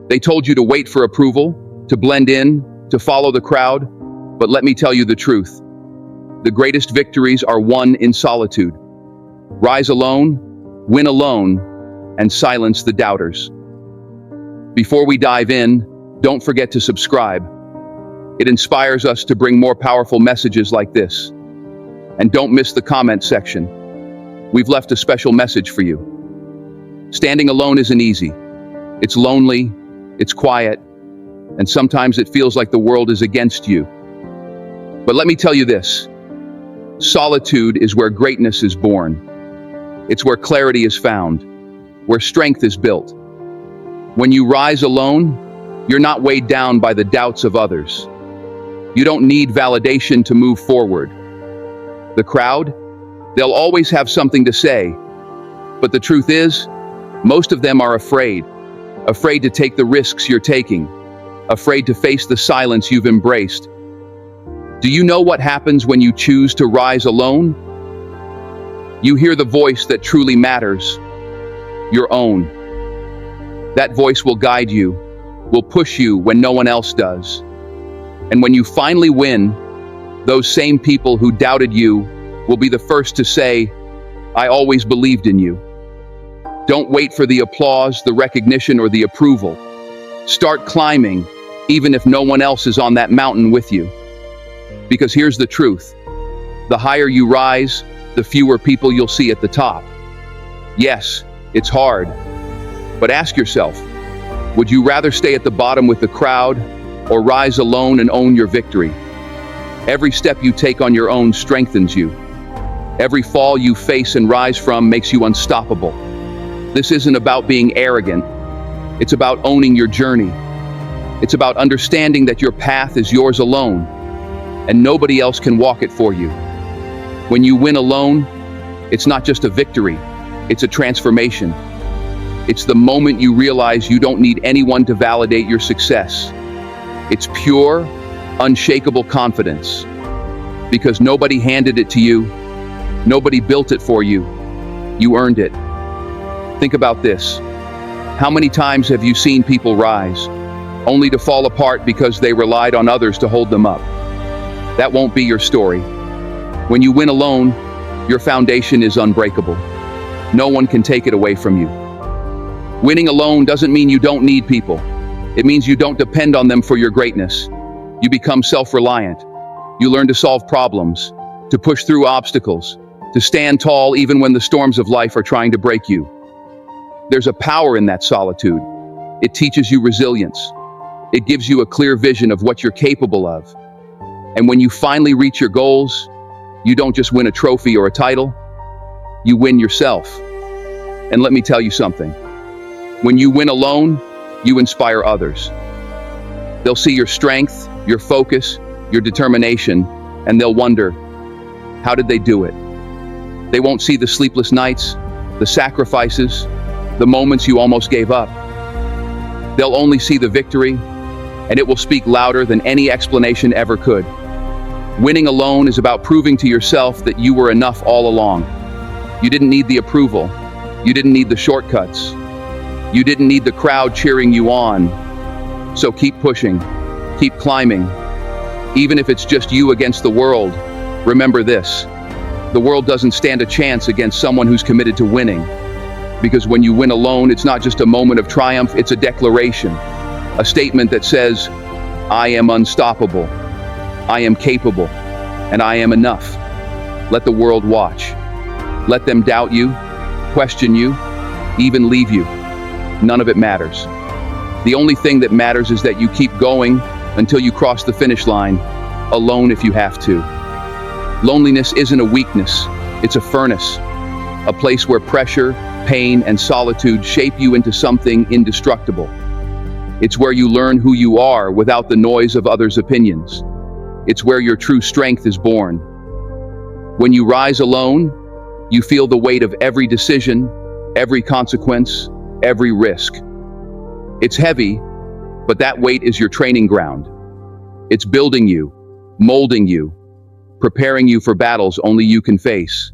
They told you to wait for approval, to blend in, to follow the crowd. But let me tell you the truth. The greatest victories are won in solitude. Rise alone, win alone, and silence the doubters. Before we dive in, don't forget to subscribe. It inspires us to bring more powerful messages like this. And don't miss the comment section. We've left a special message for you. Standing alone isn't easy. It's lonely, it's quiet, and sometimes it feels like the world is against you. But let me tell you this. Solitude is where greatness is born. It's where clarity is found, where strength is built. When you rise alone, you're not weighed down by the doubts of others. You don't need validation to move forward. The crowd, they'll always have something to say. But the truth is, most of them are afraid to take the risks you're taking, afraid to face the silence you've embraced. Do you know what happens when you choose to rise alone? You hear the voice that truly matters, your own. That voice will guide you, will push you when no one else does. And when you finally win, those same people who doubted you will be the first to say, "I always believed in you." Don't wait for the applause, the recognition, or the approval. Start climbing, even if no one else is on that mountain with you. Because here's the truth. The higher you rise, the fewer people you'll see at the top. Yes, it's hard. But ask yourself, would you rather stay at the bottom with the crowd or rise alone and own your victory? Every step you take on your own strengthens you. Every fall you face and rise from makes you unstoppable. This isn't about being arrogant. It's about owning your journey. It's about understanding that your path is yours alone, and nobody else can walk it for you. When you win alone, it's not just a victory, it's a transformation. It's the moment you realize you don't need anyone to validate your success. It's pure, unshakable confidence. Because nobody handed it to you, nobody built it for you, you earned it. Think about this. How many times have you seen people rise, only to fall apart because they relied on others to hold them up? That won't be your story. When you win alone, your foundation is unbreakable. No one can take it away from you. Winning alone doesn't mean you don't need people. It means you don't depend on them for your greatness. You become self-reliant. You learn to solve problems, to push through obstacles, to stand tall even when the storms of life are trying to break you. There's a power in that solitude. It teaches you resilience. It gives you a clear vision of what you're capable of. And when you finally reach your goals, you don't just win a trophy or a title, you win yourself. And let me tell you something. When you win alone, you inspire others. They'll see your strength, your focus, your determination, and they'll wonder, how did they do it? They won't see the sleepless nights, the sacrifices, the moments you almost gave up. They'll only see the victory, and it will speak louder than any explanation ever could. Winning alone is about proving to yourself that you were enough all along. You didn't need the approval. You didn't need the shortcuts. You didn't need the crowd cheering you on. So keep pushing, keep climbing. Even if it's just you against the world, remember this. The world doesn't stand a chance against someone who's committed to winning. Because when you win alone, it's not just a moment of triumph, it's a declaration. A statement that says, I am unstoppable, I am capable, and I am enough. Let the world watch. Let them doubt you, question you, even leave you. None of it matters. The only thing that matters is that you keep going until you cross the finish line, alone if you have to. Loneliness isn't a weakness, it's a furnace. A place where pressure, pain, and solitude shape you into something indestructible. It's where you learn who you are without the noise of others' opinions. It's where your true strength is born. When you rise alone, you feel the weight of every decision, every consequence, every risk. It's heavy, but that weight is your training ground. It's building you, molding you, preparing you for battles only you can face.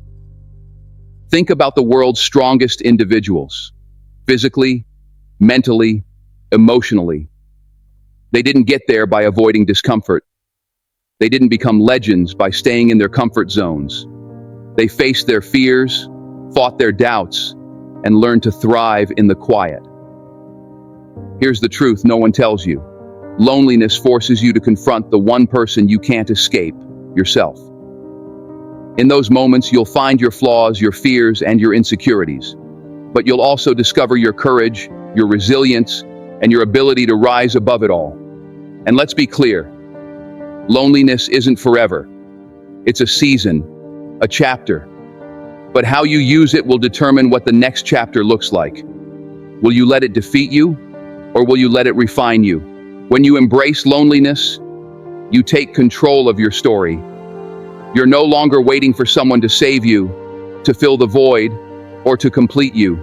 Think about the world's strongest individuals, physically, mentally, emotionally. They didn't get there by avoiding discomfort. They didn't become legends by staying in their comfort zones. They faced their fears, fought their doubts, and learned to thrive in the quiet. Here's the truth no one tells you. Loneliness forces you to confront the one person you can't escape, yourself. In those moments, you'll find your flaws, your fears, and your insecurities. But you'll also discover your courage, your resilience, and your ability to rise above it all. And let's be clear, loneliness isn't forever. It's a season, a chapter. But how you use it will determine what the next chapter looks like. Will you let it defeat you, or will you let it refine you? When you embrace loneliness, you take control of your story. You're no longer waiting for someone to save you, to fill the void, or to complete you.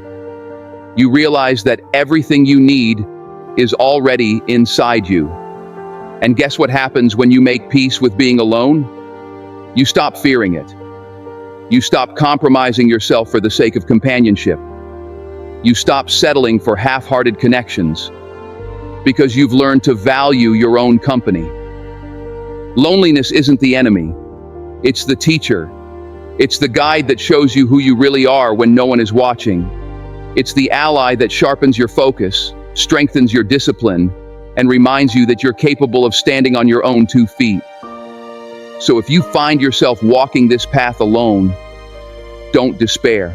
You realize that everything you need is already inside you. And guess what happens when you make peace with being alone? You stop fearing it. You stop compromising yourself for the sake of companionship. You stop settling for half-hearted connections because you've learned to value your own company. Loneliness isn't the enemy. It's the teacher. It's the guide that shows you who you really are when no one is watching. It's the ally that sharpens your focus, strengthens your discipline, and reminds you that you're capable of standing on your own 2 feet. So if you find yourself walking this path alone, don't despair.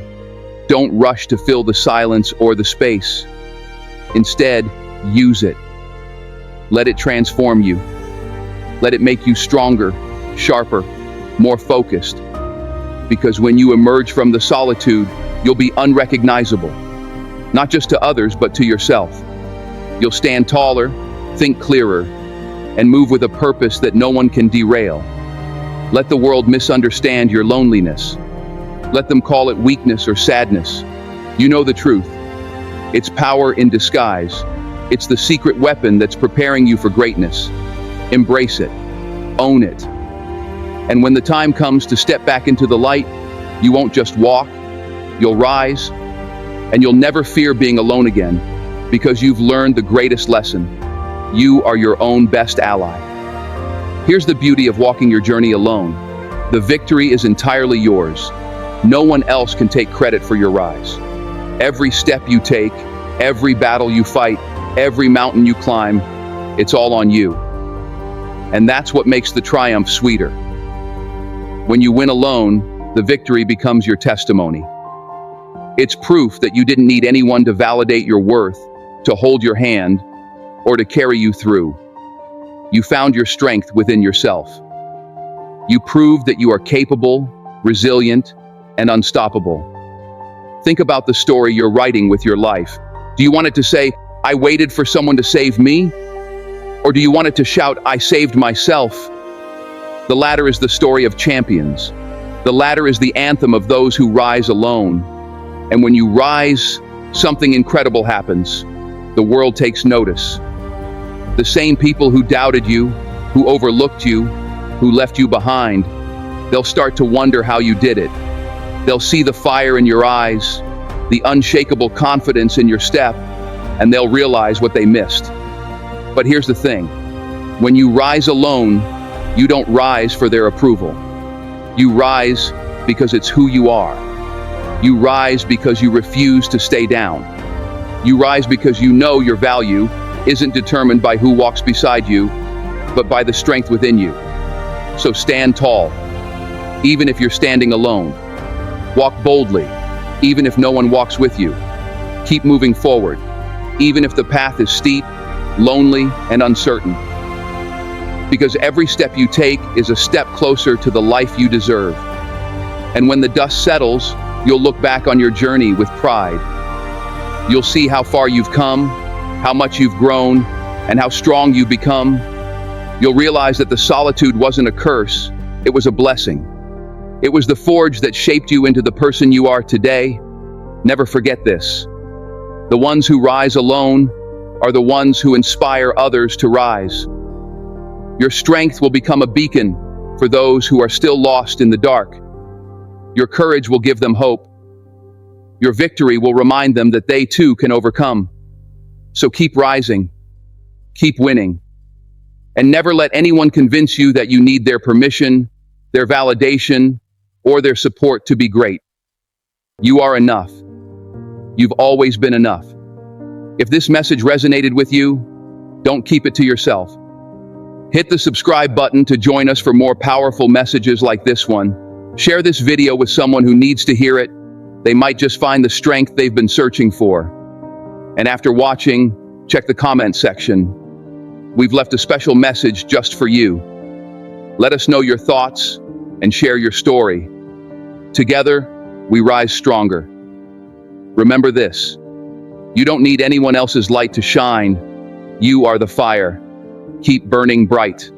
Don't rush to fill the silence or the space. Instead, use it. Let it transform you. Let it make you stronger, sharper, more focused. Because when you emerge from the solitude, you'll be unrecognizable. Not just to others, but to yourself. You'll stand taller, think clearer, and move with a purpose that no one can derail. Let the world misunderstand your loneliness. Let them call it weakness or sadness. You know the truth. It's power in disguise. It's the secret weapon that's preparing you for greatness. Embrace it. Own it. And when the time comes to step back into the light, you won't just walk, you'll rise, and you'll never fear being alone again, because you've learned the greatest lesson. You are your own best ally. Here's the beauty of walking your journey alone. The victory is entirely yours. No one else can take credit for your rise. Every step you take, every battle you fight, every mountain you climb, it's all on you. And that's what makes the triumph sweeter. When you win alone, the victory becomes your testimony. It's proof that you didn't need anyone to validate your worth, to hold your hand, or to carry you through. You found your strength within yourself. You proved that you are capable, resilient, and unstoppable. Think about the story you're writing with your life. Do you want it to say, "I waited for someone to save me"? Or do you want it to shout, "I saved myself"? The latter is the story of champions. The latter is the anthem of those who rise alone. And when you rise, something incredible happens. The world takes notice. The same people who doubted you, who overlooked you, who left you behind, they'll start to wonder how you did it. They'll see the fire in your eyes, the unshakable confidence in your step, and they'll realize what they missed. But here's the thing. When you rise alone, you don't rise for their approval. You rise because it's who you are. You rise because you refuse to stay down. You rise because you know your value isn't determined by who walks beside you, but by the strength within you. So stand tall, even if you're standing alone. Walk boldly, even if no one walks with you. Keep moving forward, even if the path is steep, lonely, and uncertain. Because every step you take is a step closer to the life you deserve. And when the dust settles, you'll look back on your journey with pride. You'll see how far you've come, how much you've grown, and how strong you've become. You'll realize that the solitude wasn't a curse, it was a blessing. It was the forge that shaped you into the person you are today. Never forget this. The ones who rise alone are the ones who inspire others to rise. Your strength will become a beacon for those who are still lost in the dark. Your courage will give them hope. Your victory will remind them that they too can overcome. So keep rising, keep winning, and never let anyone convince you that you need their permission, their validation, or their support to be great. You are enough. You've always been enough. If this message resonated with you, don't keep it to yourself. Hit the subscribe button to join us for more powerful messages like this one. Share this video with someone who needs to hear it. They might just find the strength they've been searching for. And after watching, check the comment section. We've left a special message just for you. Let us know your thoughts and share your story. Together, we rise stronger. Remember this: you don't need anyone else's light to shine. You are the fire. Keep burning bright.